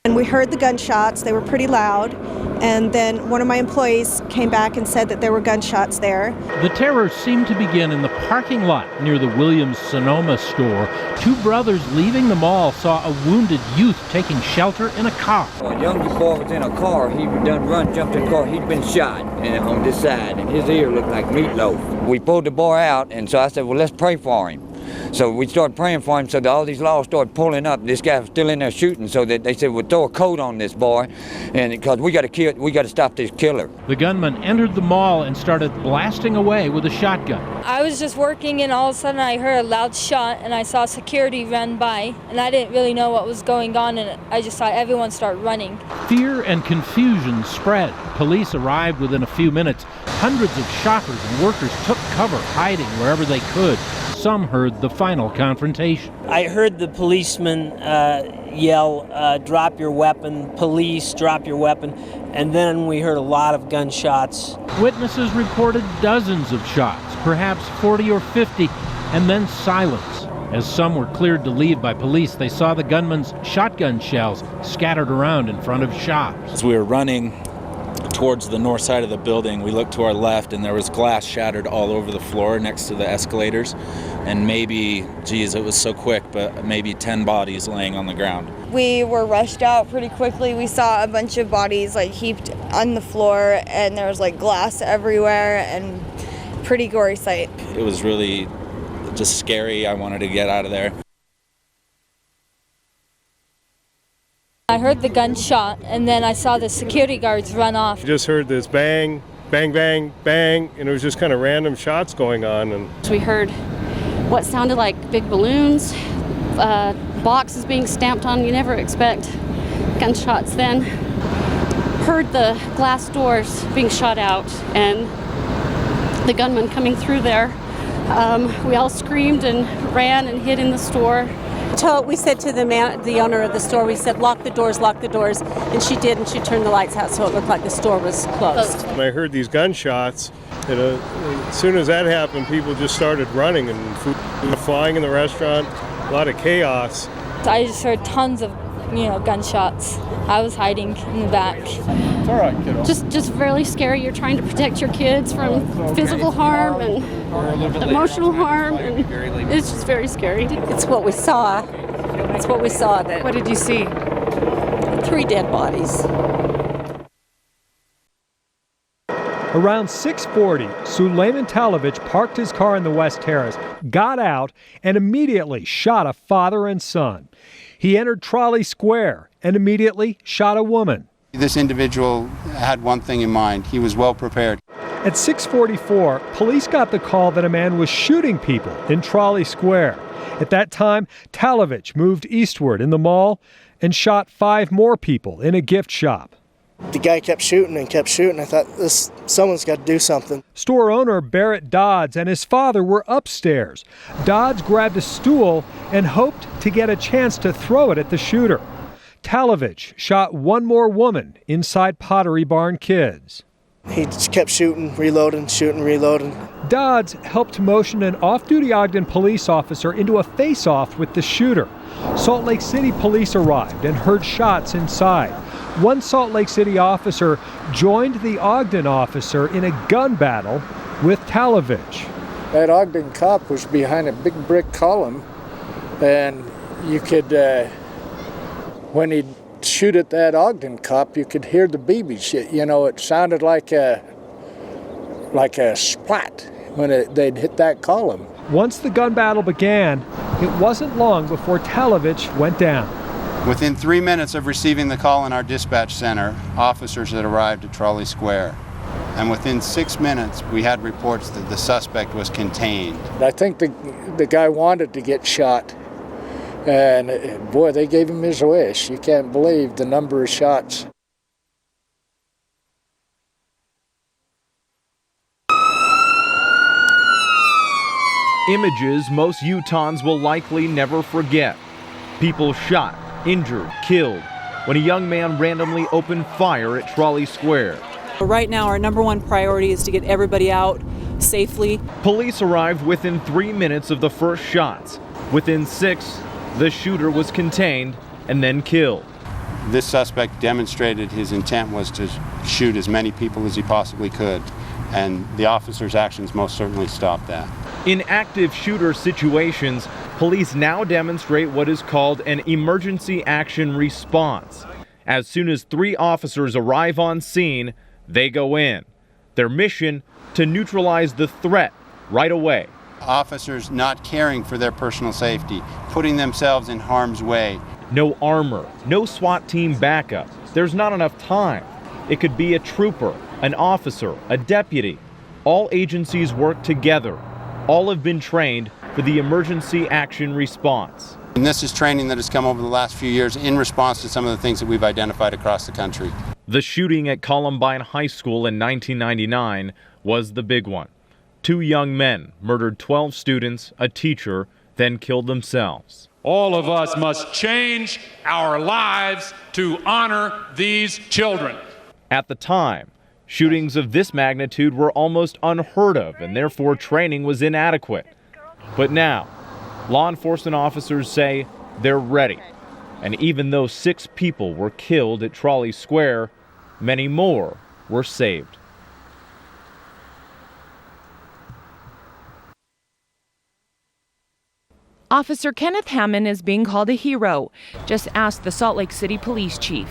And we heard the gunshots. They were pretty loud. And then one of my employees came back and said that there were gunshots there. The terror seemed to begin in the parking lot near the Williams-Sonoma store. Two brothers leaving the mall saw a wounded youth taking shelter in a car. A young boy was in a car. He jumped in the car. He'd been shot on this side, and his ear looked like meatloaf. We pulled the boy out, and so I said, well, let's pray for him. So we started praying for him, so that all these laws started pulling up. This guy was still in there shooting, so that they said, well, throw a coat on this boy, and because we got to stop this killer. The gunman entered the mall and started blasting away with a shotgun. I was just working, and all of a sudden I heard a loud shot, and I saw security run by, and I didn't really know what was going on, and I just saw everyone start running. Fear and confusion spread. Police arrived within a few minutes. Hundreds of shoppers and workers took cover, hiding wherever they could. Some heard the final confrontation. I heard the policeman yell, drop your weapon, police, drop your weapon, and then we heard a lot of gunshots. Witnesses reported dozens of shots, perhaps 40 or 50, and then silence. As some were cleared to leave by police, they saw the gunman's shotgun shells scattered around in front of shops. As we were running towards the north side of the building, we looked to our left and there was glass shattered all over the floor next to the escalators, and maybe, geez, it was so quick, but maybe 10 bodies laying on the ground. We were rushed out pretty quickly. We saw a bunch of bodies heaped on the floor, and there was glass everywhere, and pretty gory sight. It was really just scary. I wanted to get out of there. I heard the gunshot, and then I saw the security guards run off. I just heard this bang, bang, bang, bang, and it was just kind of random shots going on. And we heard what sounded like big balloons, boxes being stamped on. You never expect gunshots then. Heard the glass doors being shot out and the gunman coming through there. We all screamed and ran and hid in the store. We said to the owner of the store, we said, lock the doors, and she did, and she turned the lights out so it looked like the store was closed. When I heard these gunshots, as soon as that happened, people just started running, and food flying in the restaurant, a lot of chaos. I just heard tons of gunshots. I was hiding in the back. It's all right, kiddo. Just really scary. You're trying to protect your kids from physical harm and emotional harm, and it's just very scary. It's what we saw. What did you see? 3 dead bodies. Around 6:40, Suleiman Talovich parked his car in the West Terrace, got out, and immediately shot a father and son. He entered Trolley Square and immediately shot a woman. This individual had one thing in mind. He was well prepared. At 6:44, police got the call that a man was shooting people in Trolley Square. At that time, Talovich moved eastward in the mall and shot 5 more people in a gift shop. The guy kept shooting and kept shooting. I thought, someone's got to do something. Store owner Barrett Dodds and his father were upstairs. Dodds grabbed a stool and hoped to get a chance to throw it at the shooter. Talovich shot one more woman inside Pottery Barn Kids. He just kept shooting, reloading. Dodds helped motion an off-duty Ogden police officer into a face-off with the shooter. Salt Lake City police arrived and heard shots inside. One Salt Lake City officer joined the Ogden officer in a gun battle with Talovich. That Ogden cop was behind a big brick column, and you could, when he'd shoot at that Ogden cop, you could hear the BB shit. It sounded like a splat when they'd hit that column. Once the gun battle began, it wasn't long before Talovich went down. Within 3 minutes of receiving the call in our dispatch center, officers had arrived at Trolley Square. And within 6 minutes, we had reports that the suspect was contained. I think the guy wanted to get shot. And boy, they gave him his wish. You can't believe the number of shots. Images most Utahns will likely never forget. People shot, injured, killed when a young man randomly opened fire at Trolley Square. Right now, our number one priority is to get everybody out safely. Police arrived within 3 minutes of the first shots. Within 6, the shooter was contained and then killed. This suspect demonstrated his intent was to shoot as many people as he possibly could, and the officer's actions most certainly stopped that. In active shooter situations, police now demonstrate what is called an emergency action response. As soon as 3 officers arrive on scene, they go in. Their mission, to neutralize the threat right away. Officers not caring for their personal safety, putting themselves in harm's way. No armor, no SWAT team backup. There's not enough time. It could be a trooper, an officer, a deputy. All agencies work together. All have been trained for the emergency action response. And this is training that has come over the last few years in response to some of the things that we've identified across the country. The shooting at Columbine High School in 1999 was the big one. 2 young men murdered 12 students, a teacher, then killed themselves. All of us must change our lives to honor these children. At the time, shootings of this magnitude were almost unheard of, and therefore training was inadequate. But now, law enforcement officers say they're ready. And even though 6 people were killed at Trolley Square, many more were saved. Officer Kenneth Hammond is being called a hero. Just ask the Salt Lake City police chief.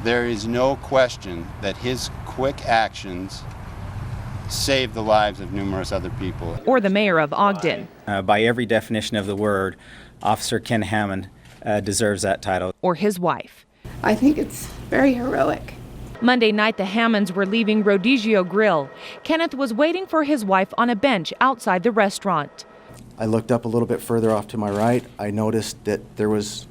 There is no question that his quick actions saved the lives of numerous other people. Or the mayor of Ogden. By every definition of the word, Officer Ken Hammond deserves that title. Or his wife. I think it's very heroic. Monday night, the Hammonds were leaving Rodizio Grill. Kenneth was waiting for his wife on a bench outside the restaurant. I looked up a little bit further off to my right. I noticed that there was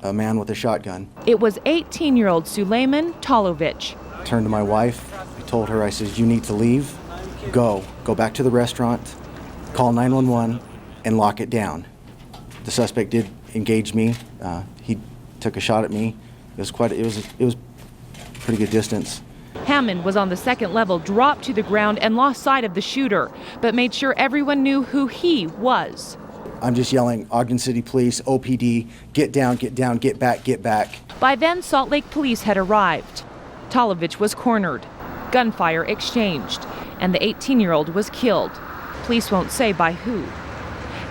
a man with a shotgun. It was 18-year-old Suleiman Talovich. I turned to my wife. I told her, I said, you need to leave. Go back to the restaurant, call 911, and lock it down. The suspect did engage me. He took a shot at me. It was pretty good distance. Hammond was on the second level, dropped to the ground, and lost sight of the shooter, but made sure everyone knew who he was. I'm just yelling, Ogden City Police, OPD, get down, get back, get back. By then, Salt Lake police had arrived. Talovich was cornered, gunfire exchanged, and the 18-year-old was killed. Police won't say by who.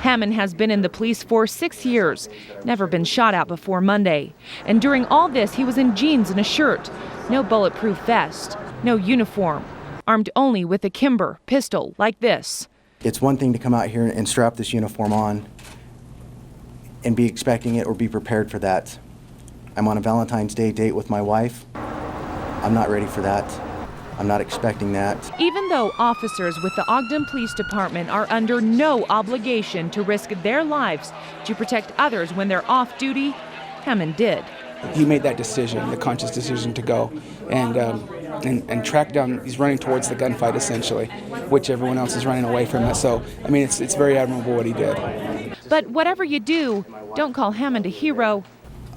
Hammond has been in the police for 6 years, never been shot at before Monday. And during all this, he was in jeans and a shirt, no bulletproof vest, no uniform, armed only with a Kimber pistol like this. It's one thing to come out here and strap this uniform on and be expecting it or be prepared for that. I'm on a Valentine's Day date with my wife. I'm not ready for that. I'm not expecting that. Even though officers with the Ogden Police Department are under no obligation to risk their lives to protect others when they're off duty, Hammond did. He made that decision, the conscious decision to go and track down. He's running towards the gunfight essentially, which everyone else is running away from us. So, I mean, it's very admirable what he did. But whatever you do, don't call Hammond a hero.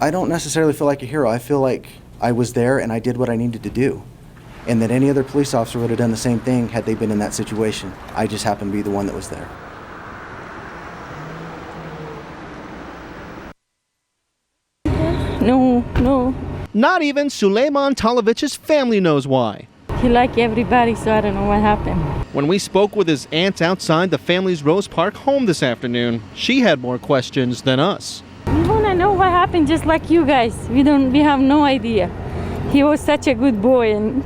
I don't necessarily feel like a hero. I feel like I was there and I did what I needed to do. And that any other police officer would have done the same thing had they been in that situation. I just happened to be the one that was there. No. Not even Suleiman Talovich's family knows why. He liked everybody, so I don't know what happened. When we spoke with his aunt outside the family's Rose Park home this afternoon, she had more questions than us. We want to know what happened, just like you guys. We have no idea. He was such a good boy, and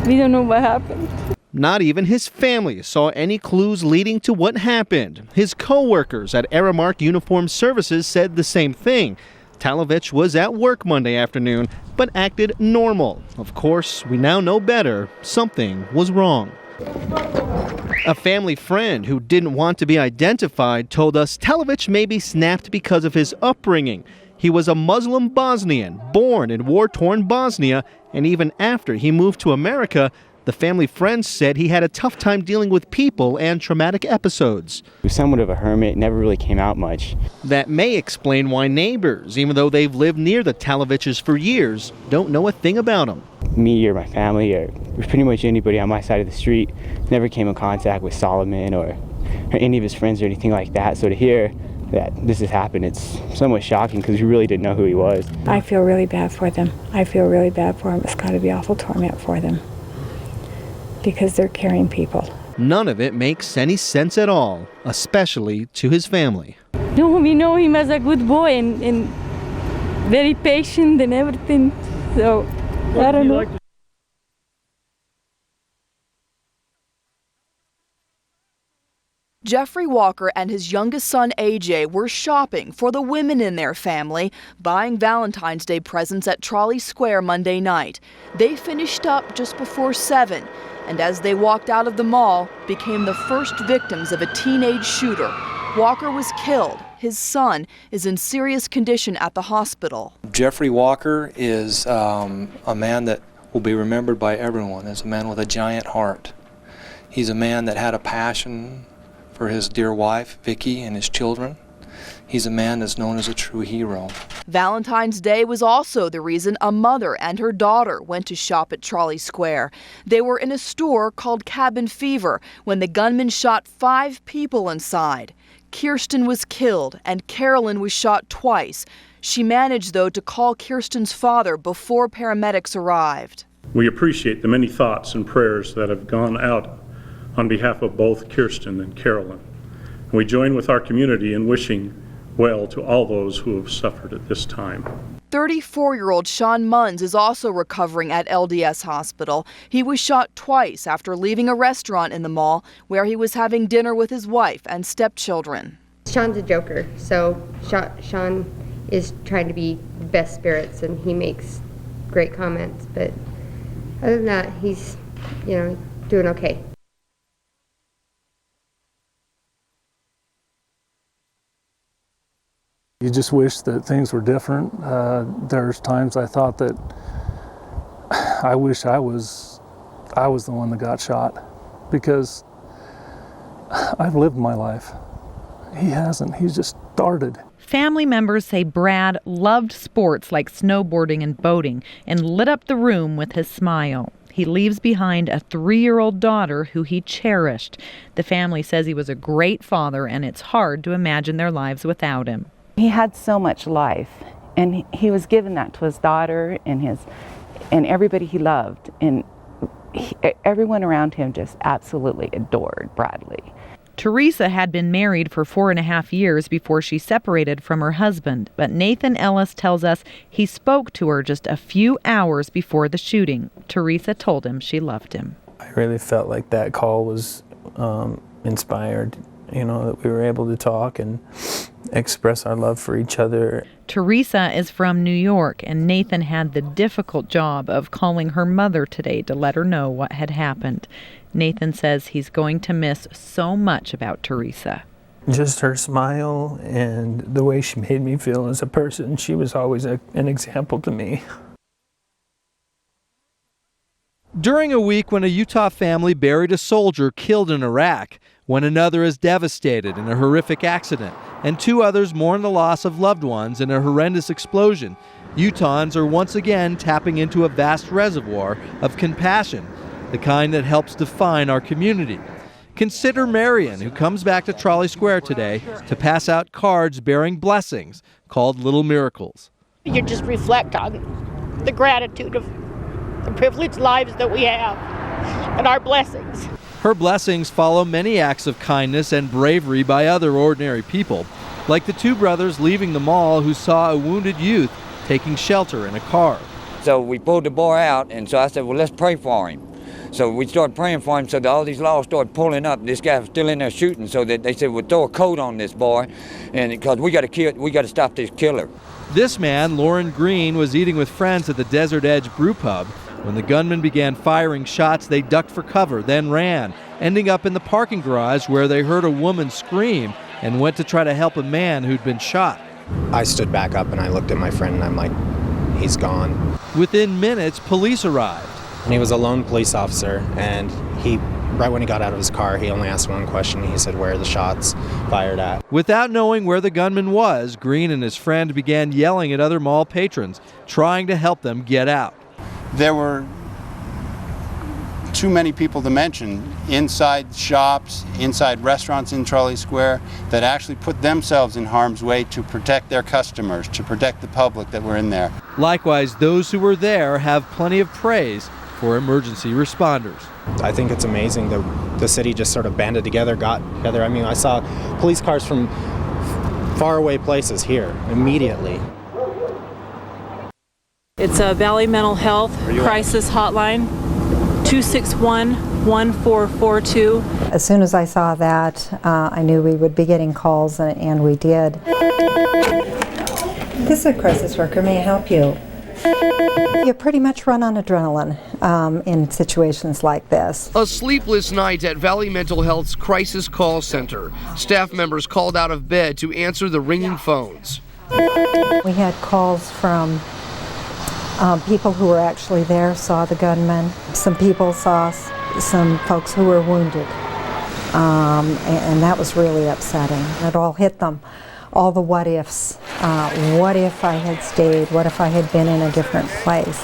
we don't know what happened. Not even his family saw any clues leading to what happened. His co-workers at Aramark Uniform Services said the same thing. Talovich was at work Monday afternoon, but acted normal. Of course, we now know better. Something was wrong. A family friend who didn't want to be identified told us Talovich may be snapped because of his upbringing. He was a Muslim Bosnian, born in war-torn Bosnia, and even after he moved to America, the family friend said he had a tough time dealing with people and traumatic episodes. He was somewhat of a hermit, never really came out much. That may explain why neighbors, even though they've lived near the Taloviches for years, don't know a thing about him. Me or my family or pretty much anybody on my side of the street never came in contact with Solomon or any of his friends or anything like that. So to hear that this has happened. It's somewhat shocking because we really didn't know who he was. I feel really bad for them. I feel really bad for them. It's got to be awful torment for them because they're caring people. None of it makes any sense at all, especially to his family. No, we know him as a good boy and very patient and everything. So, I don't know. Jeffrey Walker and his youngest son AJ were shopping for the women in their family, buying Valentine's Day presents at Trolley Square Monday night. They finished up just before 7, and as they walked out of the mall, became the first victims of a teenage shooter. Walker was killed. His son is in serious condition at the hospital. Jeffrey Walker is a man that will be remembered by everyone as a man with a giant heart. He's a man that had a passion for his dear wife, Vicki, and his children. He's a man that's known as a true hero. Valentine's Day was also the reason a mother and her daughter went to shop at Trolley Square. They were in a store called Cabin Fever when the gunman shot 5 people inside. Kirsten was killed and Carolyn was shot twice. She managed, though, to call Kirsten's father before paramedics arrived. We appreciate the many thoughts and prayers that have gone out on behalf of both Kirsten and Carolyn. And we join with our community in wishing well to all those who have suffered at this time. 34-year-old Sean Munns is also recovering at LDS Hospital. He was shot twice after leaving a restaurant in the mall where he was having dinner with his wife and stepchildren. Sean's a joker, so Sean is trying to be best spirits and he makes great comments, but other than that, he's, doing okay. You just wish that things were different. There's times I thought that I wish I was the one that got shot, because I've lived my life. He hasn't. He's just started. Family members say Brad loved sports like snowboarding and boating and lit up the room with his smile. He leaves behind a 3-year-old daughter who he cherished. The family says he was a great father, and it's hard to imagine their lives without him. He had so much life, and he was giving that to his daughter and everybody he loved, and everyone around him just absolutely adored Bradley. Teresa had been married for 4.5 years before she separated from her husband, but Nathan Ellis tells us he spoke to her just a few hours before the shooting. Teresa told him she loved him. I really felt like that call was inspired, that we were able to talk and express our love for each other. Teresa is from New York, and Nathan had the difficult job of calling her mother today to let her know what had happened. Nathan says he's going to miss so much about Teresa. Just her smile and the way she made me feel as a person. She was always an example to me. During a week when a Utah family buried a soldier killed in Iraq, when another is devastated in a horrific accident, and 2 others mourn the loss of loved ones in a horrendous explosion, Utahns are once again tapping into a vast reservoir of compassion, the kind that helps define our community. Consider Marion, who comes back to Trolley Square today to pass out cards bearing blessings called Little Miracles. You just reflect on the gratitude of the privileged lives that we have and our blessings. Her blessings follow many acts of kindness and bravery by other ordinary people, like the 2 brothers leaving the mall who saw a wounded youth taking shelter in a car. So we pulled the boy out, and so I said, well, let's pray for him. So we started praying for him, so that all these laws started pulling up. This guy was still in there shooting, so that they said, well, throw a coat on this boy, and because we got to stop this killer. This man, Lauren Green, was eating with friends at the Desert Edge Brew Pub. When the gunman began firing shots, they ducked for cover, then ran, ending up in the parking garage where they heard a woman scream and went to try to help a man who'd been shot. I stood back up and I looked at my friend and I'm like, he's gone. Within minutes, police arrived. And he was a lone police officer, and right when he got out of his car, he only asked one question. He said, where are the shots fired at? Without knowing where the gunman was, Green and his friend began yelling at other mall patrons, trying to help them get out. There were too many people to mention, inside shops, inside restaurants in Trolley Square that actually put themselves in harm's way to protect their customers, to protect the public that were in there. Likewise, those who were there have plenty of praise for emergency responders. I think it's amazing that the city just sort of banded together, got together. I mean, I saw police cars from faraway places here immediately. It's a Valley Mental Health Crisis Hotline, 261-1442. As soon as I saw that, I knew we would be getting calls, and we did. This is a crisis worker. May I help you? You pretty much run on adrenaline in situations like this. A sleepless night at Valley Mental Health's Crisis Call Center. Staff members called out of bed to answer the ringing phones. We had calls from people who were actually there, saw the gunman. Some people saw some folks who were wounded, and that was really upsetting. It all hit them, all the what ifs. What if I had stayed? What if I had been in a different place?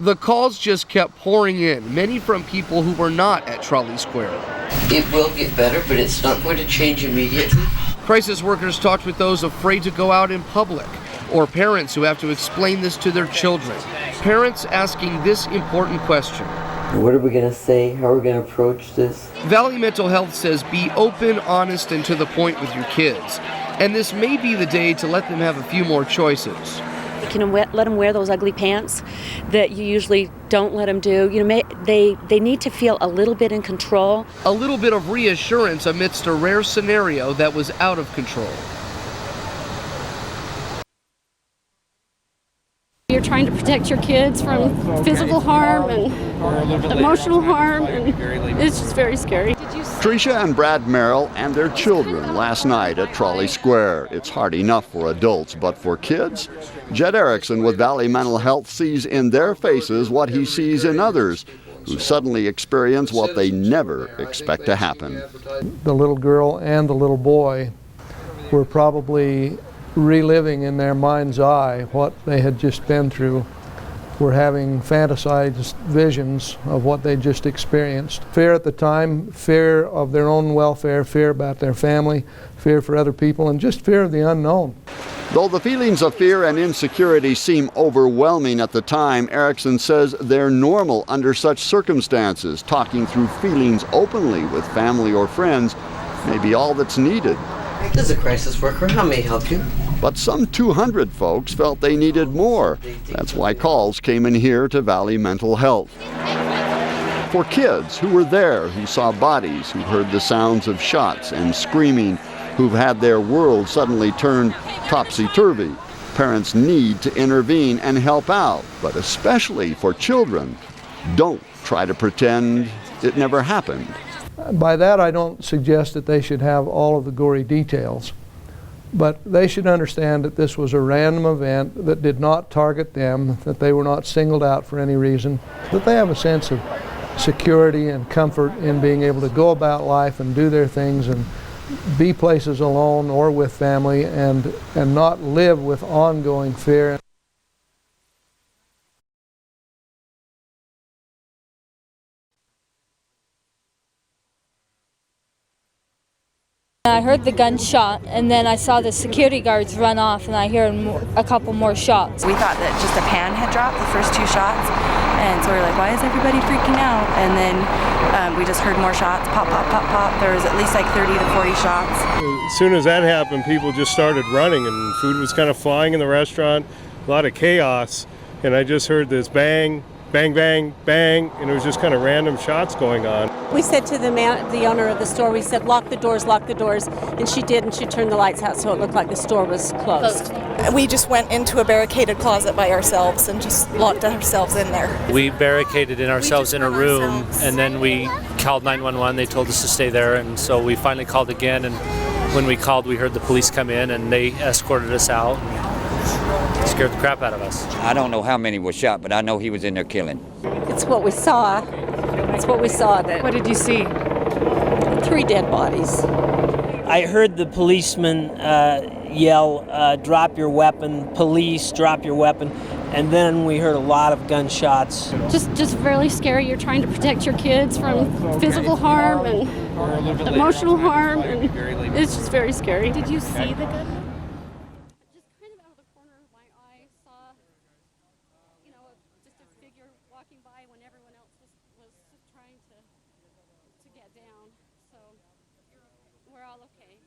The calls just kept pouring in, many from people who were not at Trolley Square. It will get better, but it's not going to change immediately. Crisis workers talked with those afraid to go out in public, or parents who have to explain this to their children. Parents asking this important question. What are we going to say? How are we going to approach this? Valley Mental Health says be open, honest, and to the point with your kids. And this may be the day to let them have a few more choices. You can let them wear those ugly pants that you usually don't let them do. You know, they need to feel a little bit in control. A little bit of reassurance amidst a rare scenario that was out of control. You're trying to protect your kids from physical harm and emotional harm, and it's just very scary. Tricia and Brad Merrill and their children last night at Trolley Square. It's hard enough for adults, but for kids? Jed Erickson with Valley Mental Health sees in their faces what he sees in others who suddenly experience what they never expect to happen. The little girl and the little boy were probably reliving in their mind's eye what they had just been through, were having fantasized visions of what they just experienced. Fear at the time, fear of their own welfare, fear about their family, fear for other people, and just fear of the unknown. Though the feelings of fear and insecurity seem overwhelming at the time, Erickson says they're normal under such circumstances. Talking through feelings openly with family or friends may be all that's needed. This is a crisis worker. How may I help you? But some 200 folks felt they needed more. That's why calls came in here to Valley Mental Health. For kids who were there, who saw bodies, who heard the sounds of shots and screaming, who've had their world suddenly turned topsy-turvy, parents need to intervene and help out. But especially for children, don't try to pretend it never happened. By that, I don't suggest that they should have all of the gory details, but they should understand that this was a random event that did not target them, that they were not singled out for any reason, that they have a sense of security and comfort in being able to go about life and do their things and be places alone or with family and not live with ongoing fear. I heard the gunshot, and then I saw the security guards run off, and I heard a couple more shots. We thought that just a pan had dropped the first two shots, and so we were like, why is everybody freaking out? And then we just heard more shots, pop, pop, pop, pop. There was at least like 30 to 40 shots. As soon as that happened, people just started running, and food was kind of flying in the restaurant, a lot of chaos, and I just heard this bang, bang, bang, bang, and it was just kind of random shots going on. We said to the owner of the store, we said, lock the doors, and she did, and she turned the lights out so it looked like the store was closed. We just went into a barricaded closet by ourselves and just locked ourselves in there. We barricaded ourselves in a room, and then we called 911. They told us to stay there, and so we finally called again, and when we called, we heard the police come in, and they escorted us out. Scared the crap out of us. I don't know how many were shot, but I know he was in there killing. It's what we saw. It's what we saw. What did you see? 3 dead bodies. I heard the policeman yell, drop your weapon, police, drop your weapon. and then we heard a lot of gunshots. Just really scary. You're trying to protect your kids from physical harm and emotional harm, and it's just very scary. Did you see the gunman? Just kind of out of the corner of my eye, saw, just a figure walking by when everyone else was trying to get down. So we're all okay.